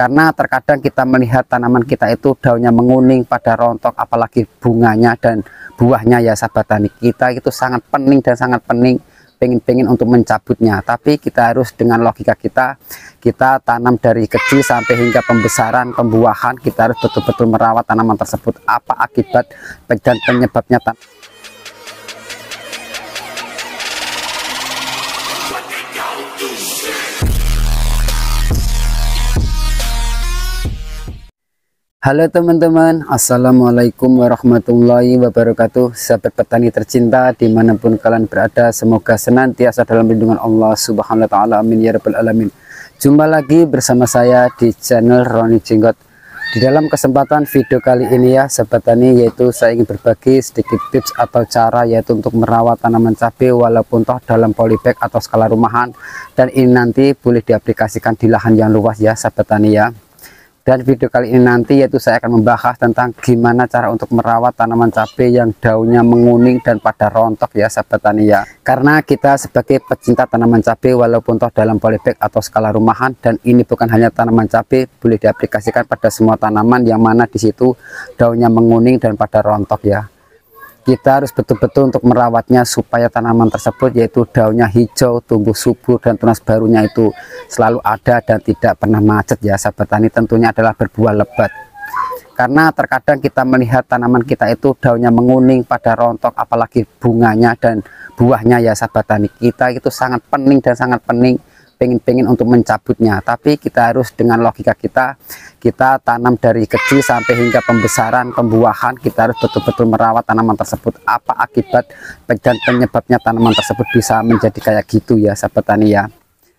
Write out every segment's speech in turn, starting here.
Karena terkadang kita melihat tanaman kita itu daunnya menguning pada rontok, apalagi bunganya dan buahnya ya sahabat tani, kita itu sangat pening dan sangat pening, pengen untuk mencabutnya. Tapi kita harus dengan logika kita tanam dari kecil sampai hingga pembesaran, pembuahan, kita harus betul-betul merawat tanaman tersebut. Apa akibat dan penyebabnya Halo teman-teman, assalamualaikum warahmatullahi wabarakatuh. Sahabat petani tercinta dimanapun kalian berada, semoga senantiasa dalam lindungan Allah subhanahu wa ta'ala, amin ya rabbal alamin. Jumpa lagi bersama saya di channel Roni Jenggot. Di dalam kesempatan video kali ini ya sahabat tani, yaitu saya ingin berbagi sedikit tips atau cara yaitu untuk merawat tanaman cabai walaupun toh dalam polybag atau skala rumahan, dan ini nanti boleh diaplikasikan di lahan yang luas ya sahabat tani ya. Dan video kali ini nanti yaitu saya akan membahas tentang gimana cara untuk merawat tanaman cabai yang daunnya menguning dan pada rontok ya sahabat tani ya. Karena kita sebagai pecinta tanaman cabai walaupun toh dalam polybag atau skala rumahan, dan ini bukan hanya tanaman cabai, boleh diaplikasikan pada semua tanaman yang mana di situ daunnya menguning dan pada rontok ya. Kita harus betul-betul untuk merawatnya supaya tanaman tersebut yaitu daunnya hijau, tumbuh subur, dan tunas barunya itu selalu ada dan tidak pernah macet ya sahabat tani. Tentunya adalah berbuah lebat. Karena terkadang kita melihat tanaman kita itu daunnya menguning pada rontok, apalagi bunganya dan buahnya ya sahabat tani, kita itu sangat pening dan sangat pening, pengen untuk mencabutnya. Tapi kita harus dengan logika kita tanam dari kecil sampai hingga pembesaran, pembuahan, kita harus betul-betul merawat tanaman tersebut. Apa akibat dan penyebabnya tanaman tersebut bisa menjadi kayak gitu ya sahabat tani ya.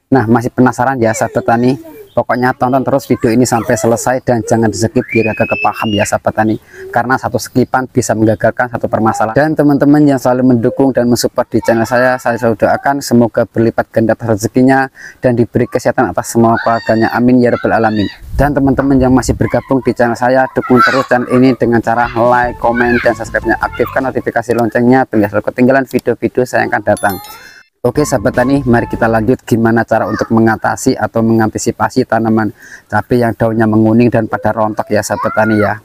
Nah, masih penasaran ya sahabat tani? Pokoknya tonton terus video ini sampai selesai dan jangan di skip biar agak kepaham ya sahabat tani, karena satu skipan bisa menggagalkan satu permasalahan. Dan teman-teman yang selalu mendukung dan mensupport di channel saya selalu doakan semoga berlipat ganda rezekinya dan diberi kesehatan atas semua keluarganya, amin ya rabbal alamin. Dan teman-teman yang masih bergabung di channel saya, dukung terus channel ini dengan cara like, komen, dan subscribe-nya. Aktifkan notifikasi loncengnya biar selalu ketinggalan video-video saya yang akan datang. Oke sahabat tani, mari kita lanjut gimana cara untuk mengatasi atau mengantisipasi tanaman cabai yang daunnya menguning dan pada rontok ya sahabat tani ya.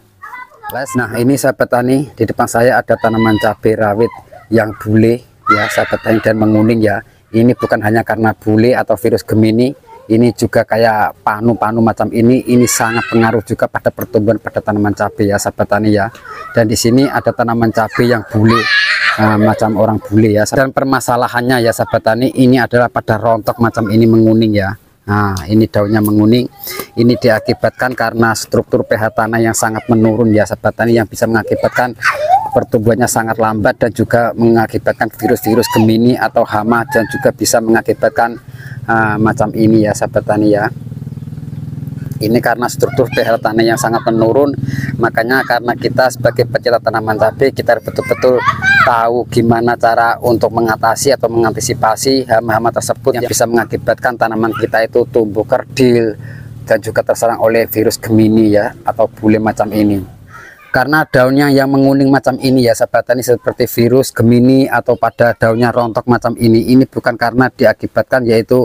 Nah ini sahabat tani, di depan saya ada tanaman cabai rawit yang bule ya sahabat tani dan menguning ya. Ini bukan hanya karena bule atau virus Gemini, ini juga kayak panu-panu macam ini sangat pengaruh juga pada pertumbuhan pada tanaman cabai ya sahabat tani ya. Dan di sini ada tanaman cabai yang bule, macam orang bule ya. Dan permasalahannya ya sahabat tani, ini adalah pada rontok macam ini menguning ya. Nah ini daunnya menguning, ini diakibatkan karena struktur pH tanah yang sangat menurun ya sahabat tani, yang bisa mengakibatkan pertumbuhannya sangat lambat dan juga mengakibatkan virus-virus Gemini atau hama, dan juga bisa mengakibatkan macam ini ya sahabat tani ya. Ini karena struktur pH tanah yang sangat menurun, makanya karena kita sebagai pecinta tanaman cabai, kita betul-betul tahu gimana cara untuk mengatasi atau mengantisipasi hama-hama tersebut yang bisa mengakibatkan tanaman kita itu tumbuh kerdil dan juga terserang oleh virus Gemini ya atau bule macam ini. Karena daunnya yang menguning macam ini ya sahabat tani, seperti virus Gemini atau pada daunnya rontok macam ini bukan karena diakibatkan yaitu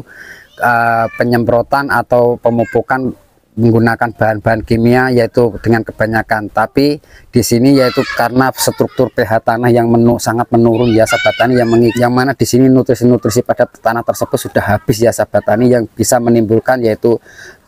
penyemprotan atau pemupukan menggunakan bahan-bahan kimia yaitu dengan kebanyakan, tapi di sini yaitu karena struktur pH tanah yang sangat menurun ya sahabat tani, yang mana di sini nutrisi-nutrisi pada tanah tersebut sudah habis ya sahabat tani, yang bisa menimbulkan yaitu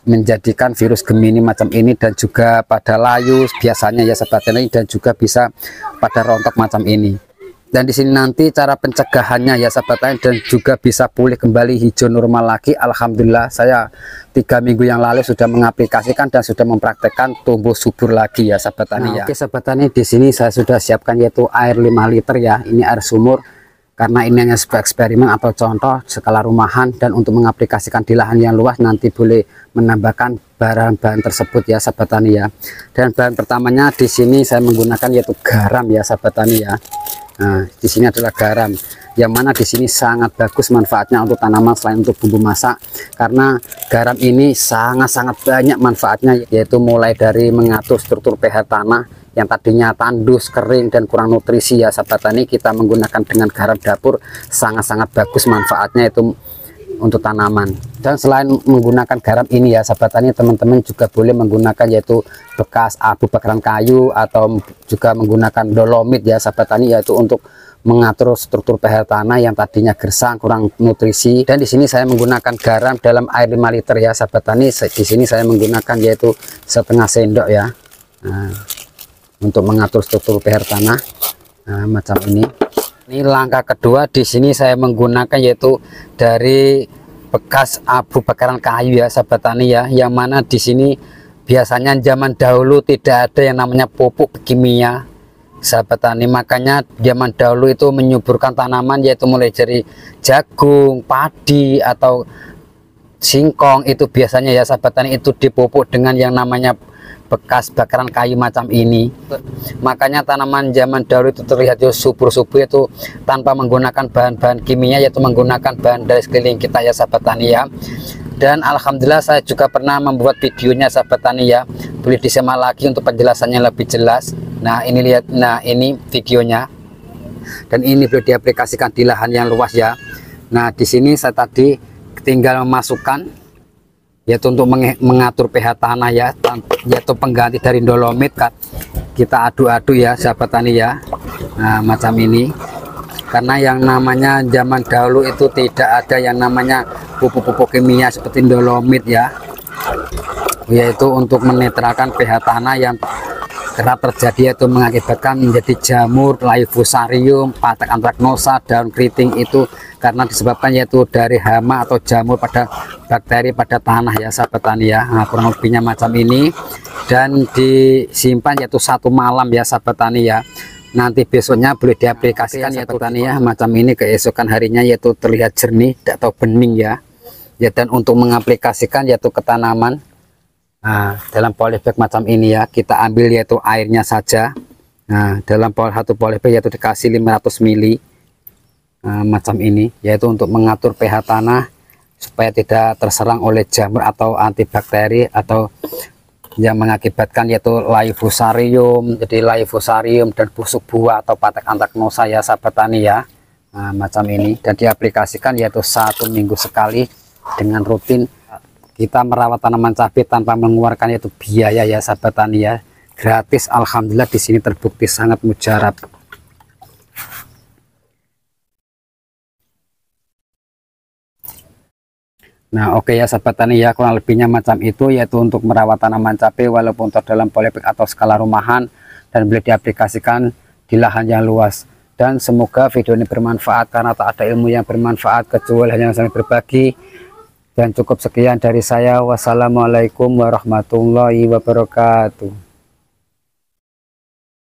menjadikan virus Gemini macam ini, dan juga pada layu biasanya ya sahabat tani, dan juga bisa pada rontok macam ini. Dan di sini nanti cara pencegahannya ya sahabat tani, dan juga bisa pulih kembali hijau normal lagi. Alhamdulillah saya 3 minggu yang lalu sudah mengaplikasikan dan sudah mempraktekkan tumbuh subur lagi ya sahabat tani ya. Oke sahabat tani, di sini saya sudah siapkan yaitu air 5 liter ya. Ini air sumur, karena ini hanya sebuah eksperimen atau contoh skala rumahan, dan untuk mengaplikasikan di lahan yang luas nanti boleh menambahkan bahan-bahan tersebut ya sahabat tani ya. Dan bahan pertamanya di sini saya menggunakan yaitu garam ya sahabat tani ya. Nah, di sini adalah garam, yang mana di sini sangat bagus manfaatnya untuk tanaman selain untuk bumbu masak, karena garam ini sangat-sangat banyak manfaatnya, yaitu mulai dari mengatur struktur pH tanah yang tadinya tandus, kering, dan kurang nutrisi ya sahabat tani, kita menggunakan dengan garam dapur sangat-sangat bagus manfaatnya, itu untuk tanaman. Dan selain menggunakan garam ini ya sahabat tani, teman-teman juga boleh menggunakan yaitu bekas abu bakaran kayu atau juga menggunakan dolomit ya sahabat tani, yaitu untuk mengatur struktur pH tanah yang tadinya gersang kurang nutrisi. Dan di sini saya menggunakan garam dalam air 5 liter ya sahabat tani. Di sini saya menggunakan yaitu setengah sendok ya. Nah, untuk mengatur struktur pH tanah. Nah, macam ini. Ini langkah kedua, di sini saya menggunakan yaitu dari bekas abu bakaran kayu ya sahabat tani ya, yang mana di sini biasanya zaman dahulu tidak ada yang namanya pupuk kimia sahabat tani, makanya zaman dahulu itu menyuburkan tanaman yaitu mulai dari jagung, padi atau singkong, itu biasanya ya sahabat tani itu dipupuk dengan yang namanya bekas bakaran kayu macam ini. Makanya tanaman zaman dahulu itu terlihat subur-subur itu tanpa menggunakan bahan-bahan kimia, yaitu menggunakan bahan dari sekeliling kita ya sahabat tani ya. Dan alhamdulillah saya juga pernah membuat videonya sahabat tani ya, boleh disimak lagi untuk penjelasannya lebih jelas. Nah ini lihat, nah ini videonya, dan ini boleh diaplikasikan di lahan yang luas ya. Nah di sini saya tadi tinggal memasukkan yaitu untuk mengatur pH tanah ya, yaitu pengganti dari dolomit kan, kita aduk-aduk ya sahabat tani ya. Nah macam ini, karena yang namanya zaman dahulu itu tidak ada yang namanya pupuk-pupuk kimia seperti dolomit ya, yaitu untuk menetralkan pH tanah yang kerap terjadi, yaitu mengakibatkan menjadi jamur, layu fusarium, patek antraknosa, daun keriting, itu karena disebabkan yaitu dari hama atau jamur pada bakteri pada tanah ya sahabat tani ya. Nah, kurang lebihnya macam ini, dan disimpan yaitu 1 malam ya sahabat tani ya. Nanti besoknya boleh diaplikasikan ya sahabat tani ya, macam ini keesokan harinya yaitu terlihat jernih atau bening ya. Ya, dan untuk mengaplikasikan yaitu ke tanaman, nah, dalam polybag macam ini ya, kita ambil yaitu airnya saja. Nah, dalam satu polybag yaitu dikasih 500 ml. Nah, macam ini, yaitu untuk mengatur pH tanah supaya tidak terserang oleh jamur atau antibakteri atau yang mengakibatkan yaitu layu fusarium, jadi layu fusarium dan busuk buah atau patek antraknosa ya sahabat tani ya. Nah, macam ini, dan diaplikasikan yaitu 1 minggu sekali dengan rutin. Kita merawat tanaman cabai tanpa mengeluarkan yaitu biaya ya sahabat tani ya, gratis. Alhamdulillah di sini terbukti sangat mujarab. Nah oke ya sahabat tani ya, kurang lebihnya macam itu, yaitu untuk merawat tanaman cabai walaupun dalam polybag atau skala rumahan, dan boleh diaplikasikan di lahan yang luas. Dan semoga video ini bermanfaat, karena tak ada ilmu yang bermanfaat kecuali hanya saling berbagi. Dan cukup sekian dari saya. Wassalamualaikum warahmatullahi wabarakatuh.